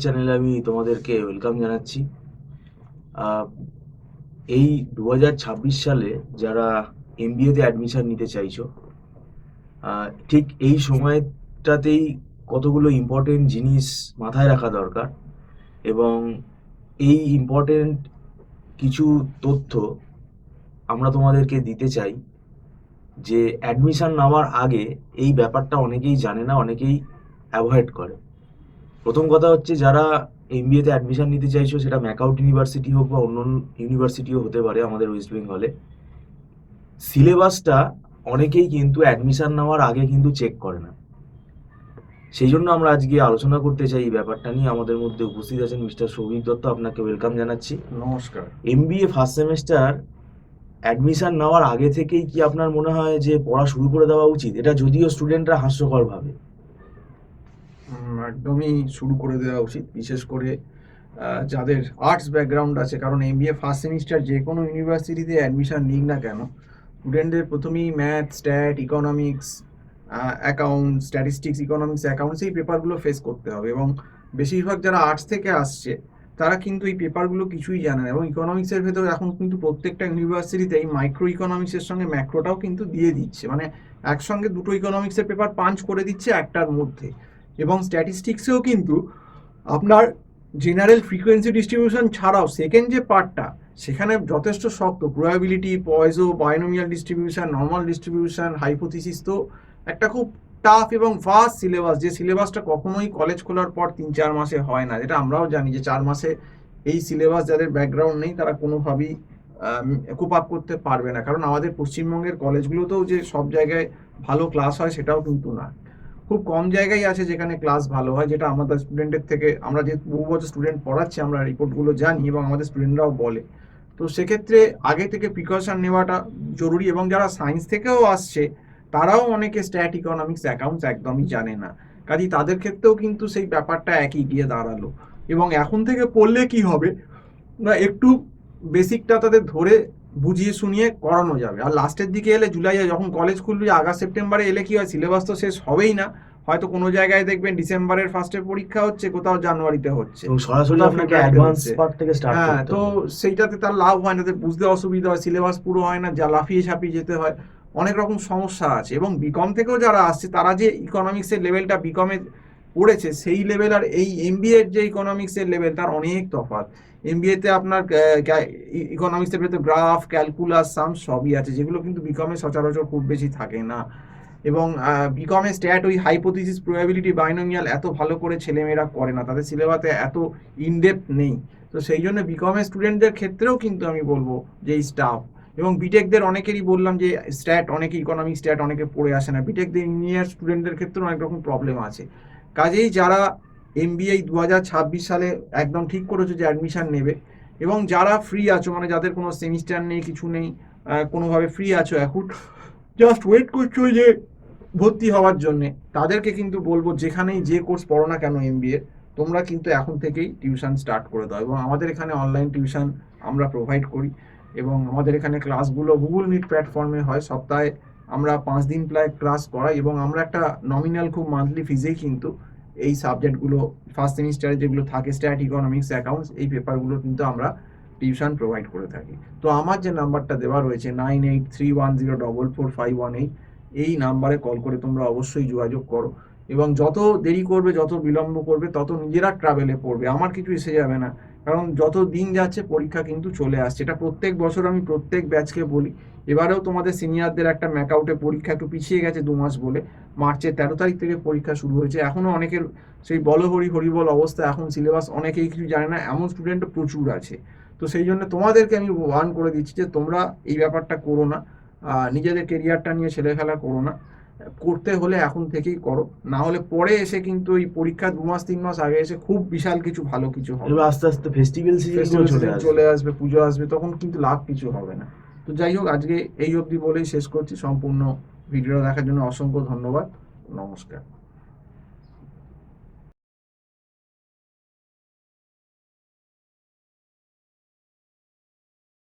চ্যানেলে আমি তোমাদেরকে ওয়েলকাম জানাচ্ছি। এই 2026 সালে যারা এমবিএতে অ্যাডমিশন নিতে চাইছো, ঠিক এই সময়টাতেই কতগুলো ইম্পর্টেন্ট জিনিস মাথায় রাখা দরকার, এবং এই ইম্পর্টেন্ট কিছু তথ্য আমরা তোমাদেরকে দিতে চাই। যে অ্যাডমিশন নেওয়ার আগে এই ব্যাপারটা অনেকেই জানে না, অনেকেই অ্যাভয়েড করে। প্রথম কথা হচ্ছে, যারা এমবিএতে অ্যাডমিশন নিতে চাইছো, সেটা ম্যাকআউট ইউনিভার্সিটি হোক বা অন্য ইউনিভার্সিটিও হতে পারে আমাদের ওয়েস্ট বেঙ্গলে, সিলেবাসটা অনেকেই কিন্তু অ্যাডমিশন নেওয়ার আগে কিন্তু চেক করে না। সেই জন্য আমরা আজকে আলোচনা করতে চাই এই ব্যাপারটা নিয়ে। আমাদের মধ্যে উপস্থিত আছেন মিস্টার সৌভিক দত্ত, আপনাকে ওয়েলকাম জানাচ্ছি। নমস্কার। এমবিএ ফার্স্ট সেমেস্টার অ্যাডমিশন নেওয়ার আগে থেকেই কি আপনার মনে হয় যে পড়া শুরু করে দেওয়া উচিত? এটা যদিও স্টুডেন্টরা হাস্যকর ভাবে। একদমই শুরু করে দেওয়া উচিত, বিশেষ করে যাদের আর্টস ব্যাকগ্রাউন্ড আছে। কারণ এমবিএ ফার্স্ট সেমিস্টার যে কোনো ইউনিভার্সিটিতে অ্যাডমিশন নিক না কেন, স্টুডেন্টদের প্রথমেই math, stat, economics, account, statistics, economics, accounts এই পেপারগুলো ফেস করতে হবে। এবং বেশিরভাগ যারা আর্টস থেকে আসছে তারা কিন্তু এই পেপারগুলো কিছুই জানে না। এবং ইকোনমিক্সের ভেতর এখন কিন্তু প্রত্যেকটা ইউনিভার্সিটিতে এই মাইক্রো ইকোনমিক্সের সঙ্গে ম্যাক্রোটাও কিন্তু দিয়ে দিচ্ছে, মানে একসঙ্গে দুটো ইকোনমিক্সের পেপার পাঞ্চ করে দিচ্ছে একটার মধ্যে। এবং স্ট্যাটিস্টিক্সেও কিন্তু আপনার জেনারেল ফ্রিকোয়েন্সি ডিস্ট্রিবিউশন ছাড়াও সেকেন্ড যে পার্টটা, সেখানে যথেষ্ট শক্ত probability, Poisson, binomial distribution, normal distribution, hypothesis. তো একটা খুব টাফ এবং ফাস্ট সিলেবাস, যে সিলেবাসটা কখনোই কলেজ খোলার পর 3-4 মাসে হয় না। যেটা আমরাও জানি যে 4 মাসে এই সিলেবাস যাদের ব্যাকগ্রাউন্ড নেই তারা কোনোভাবেই কোপ আপ করতে পারবে না। কারণ আমাদের পশ্চিমবঙ্গের কলেজগুলোতেও যে সব জায়গায় ভালো ক্লাস হয় সেটাও কিন্তু না, খুব কম জায়গায় আছে যেখানে ক্লাস ভালো হয়। যেটা আমাদের স্টুডেন্টের থেকে, আমরা যে বহু বছর স্টুডেন্ট পড়াচ্ছি, আমরা রিপোর্টগুলো জানি এবং আমাদের স্টুডেন্টরাও বলে। তো সেক্ষেত্রে আগে থেকে প্রিকশন নেওয়াটা জরুরি। এবং যারা সায়েন্স থেকেও আসছে তারাও অনেকে স্ট্যাট, ইকোনমিক্স, অ্যাকাউন্টস একদমই জানে না। কাজেই তাদের ক্ষেত্রেও কিন্তু সেই ব্যাপারটা একই গিয়ে দাঁড়ালো। এবং এখন থেকে পড়লে কি হবে না, একটু বেসিকটা তাদের ধরে বুঝিয়ে শুনিয়ে করানো যাবে। আর লাস্টের দিকে এলে, জুলাই যখন কলেজ খুলবে, আগস্ট সেপ্টেম্বরে এলে কি হয়, সিলেবাস তো শেষ হবেই না। হয়তো কোনো জায়গায় দেখবেন ডিসেম্বরের ফার্স্টে পরীক্ষা হচ্ছে, কোথাও জানুয়ারিতে হচ্ছে, এবং সরাসরি কোথাও আপনাকে ফেব্রুয়ারিতে অ্যাডভান্স হচ্ছে। পার্ট থেকে স্টার্ট হ্যাঁ, করতে তো হবে। সেইটাতে তার লাভ হয় না, তাদের বুঝতে অসুবিধা হয়, সিলেবাস পুরো হয় না, যা লাফিয়ে ঝাঁপিয়ে যেতে হয়, অনেক রকম সমস্যা আছে। এবং বিকম থেকেও যারা আসছে তারা যে ইকোনমিক্সের লেভেলটা বিকমে পড়েছে, সেই লেভেল আর এই এমবিএ এর যে ইকোনমিক্সের লেভেল, তার অনেক তফাৎ। এমবিএতে আপনার ইকোনমিক্সের ভেতর গ্রাফ, ক্যালকুলাস, সাম সবই আছে, যেগুলো কিন্তু বিকমে সচরাচর খুব বেশি থাকে না। এবং বিকমে স্ট্যাট, ওই হাইপোথিসিস, প্রবাবিলিটি, বাইনোমিয়াল এত ভালো করে ছেলেমেয়েরা করে না, তাদের সিলেবাসে এত ইনডেপথ নেই। তো সেই জন্য বিকমের স্টুডেন্টদের ক্ষেত্রেও কিন্তু আমি বলবো যে এই স্টাফ, এবং বিটেকদের অনেকেরই বললাম যে স্ট্যাট, অনেকে ইকোনমিক স্ট্যাট অনেকে পড়ে আসে না। বিটেকদের ইঞ্জিনিয়ার স্টুডেন্টদের ক্ষেত্রেও অনেক রকম প্রবলেম আছে। কাজেই যারা এমবিএ 2026 সালে একদম ঠিক করেছো যে অ্যাডমিশন নেবে, এবং যারা ফ্রি আছো, মানে যাদের কোনো সেমিস্টার নেই, কিছু নেই, কোনোভাবে ফ্রি আছো এখন, জাস্ট ওয়েট করছো যে ভর্তি হওয়ার জন্যে, তাদেরকে কিন্তু বলবো যেখানেই যে কোর্স পড়ো না কেন এমবিএ, তোমরা কিন্তু এখন থেকেই টিউশন স্টার্ট করে দাও। এবং আমাদের এখানে অনলাইন টিউশন আমরা প্রোভাইড করি। এবং আমাদের এখানে ক্লাসগুলো গুগল মিট প্ল্যাটফর্মে হয়, সপ্তাহে আমরা 5 দিন প্রায় ক্লাস করাই। এবং আমরা একটা নমিনাল খুব মান্থলি ফিজেই কিন্তু এই সাবজেক্টগুলো, ফার্স্ট সেমিস্টারে যেগুলো থাকে, স্ট্যাট, ইকোনমিক্স, অ্যাকাউন্টস, এই পেপারগুলো কিন্তু আমরা টিউশন প্রোভাইড করে থাকি। তো আমার যে নাম্বারটা দেওয়া রয়েছে 9831044518, এই নাম্বারে কল করে তোমরা অবশ্যই যোগাযোগ করো। এবং যত দেরি করবে, যত বিলম্ব করবে, তত নিজেরা ট্রাভেলে পড়বে, আমার কিছু এসে যাবে না। কারণ যত দিন যাচ্ছে পরীক্ষা কিন্তু চলে আসছে, এটা প্রত্যেক বছর আমি প্রত্যেক ব্যাচকে বলি। এবারেও তোমাদের সিনিয়রদের একটা ম্যাকআউটে পরীক্ষা একটু পিছিয়ে গেছে 2 মাস বলে, মার্চের 13 তারিখ থেকে পরীক্ষা শুরু হয়েছে। এখনও অনেকের সেই বলহরি হরিবল অবস্থা, এখন সিলেবাস অনেকেই কিছু জানে না, এমন স্টুডেন্টও প্রচুর আছে। তো সেই জন্য তোমাদেরকে আমি ওয়ার্ন করে দিচ্ছি যে তোমরা এই ব্যাপারটা করো না, নিজেদের কেরিয়ারটা নিয়ে ছেলেখেলা করো না। করতে হলে এখন থেকেই করো, না হলে পরে এসে কিন্তু এই পরীক্ষা 2-3 মাস আগে এসে খুব বিশাল কিছু ভালো কিছু হবে এবার না। আস্তে আস্তে ফেস্টিভ্যাল সিজনগুলো ফেস্টিভ্যাল চলে সিজন আসবে। চলে আসবে, পুজো আসবে, তখন কিন্তু লাভ কিছু হবে না। তো যাই হোক, আজকে এই অবধি বলেই শেষ করছি। সম্পূর্ণ ভিডিওটা দেখার জন্য অসংখ্য ধন্যবাদ। নমস্কার।